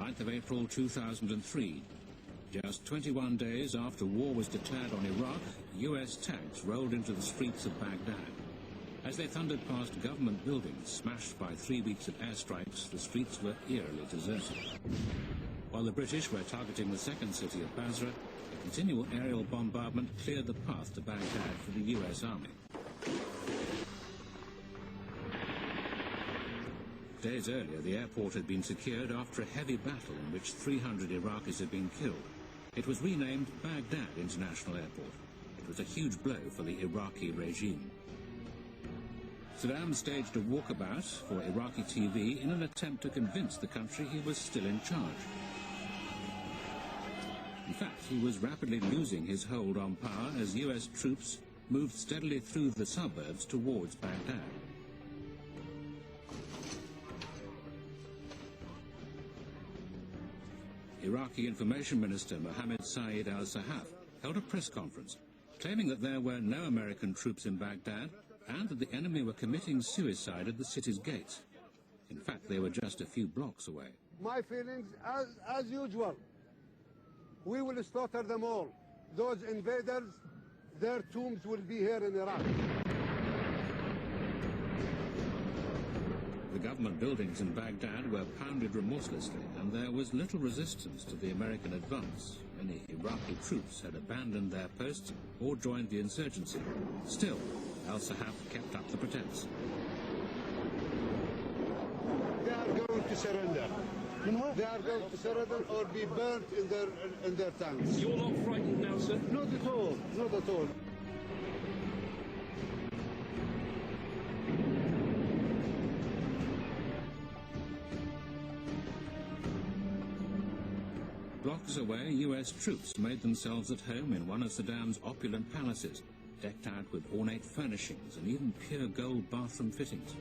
9th of April 2003. Just 21 days after war was declared on Iraq, US tanks rolled into the streets of Baghdad. As they thundered past government buildings smashed by 3 weeks of airstrikes, the streets were eerily deserted. While the British were targeting the second city of Basra, a continual aerial bombardment cleared the path to Baghdad for the US Army. Days earlier, the airport had been secured after a heavy battle in which 300 Iraqis had been killed. It was renamed Baghdad International Airport. It was a huge blow for the Iraqi regime. Saddam staged a walkabout for Iraqi TV in an attempt to convince the country he was still in charge. In fact, he was rapidly losing his hold on power as US troops moved steadily through the suburbs towards Baghdad. Iraqi Information Minister Mohammed Saeed al-Sahaf held a press conference claiming that there were no American troops in Baghdad and that the enemy were committing suicide at the city's gates. In fact, they were just a few blocks away. My feelings, as usual, we will slaughter them all. Those invaders, their tombs will be here in Iraq. The government buildings in Baghdad were pounded remorselessly, and there was little resistance to the American advance. Many Iraqi troops had abandoned their posts or joined the insurgency. Still, al-Sahaf kept up the pretense. They are going to surrender. They are going to surrender or be burnt in their tanks. You're not frightened now, sir? Not at all. Not at all. Blocks away, US troops made themselves at home in one of Saddam's opulent palaces, decked out with ornate furnishings and even pure gold bathroom fittings.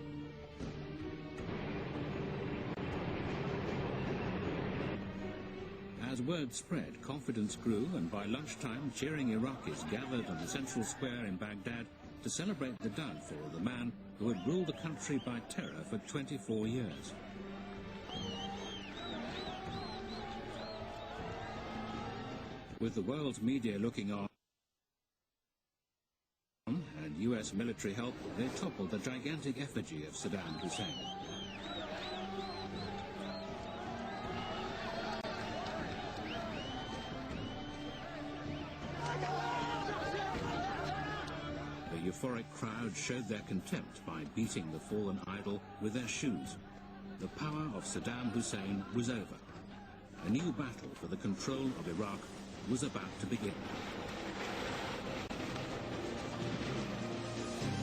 As word spread, confidence grew, and by lunchtime, cheering Iraqis gathered on the central square in Baghdad to celebrate the downfall of the man who had ruled the country by terror for 24 years. With the world's media looking on and US military help, they toppled the gigantic effigy of Saddam Hussein. The euphoric crowd showed their contempt by beating the fallen idol with their shoes. The power of Saddam Hussein was over. A new battle for the control of Iraq was about to begin.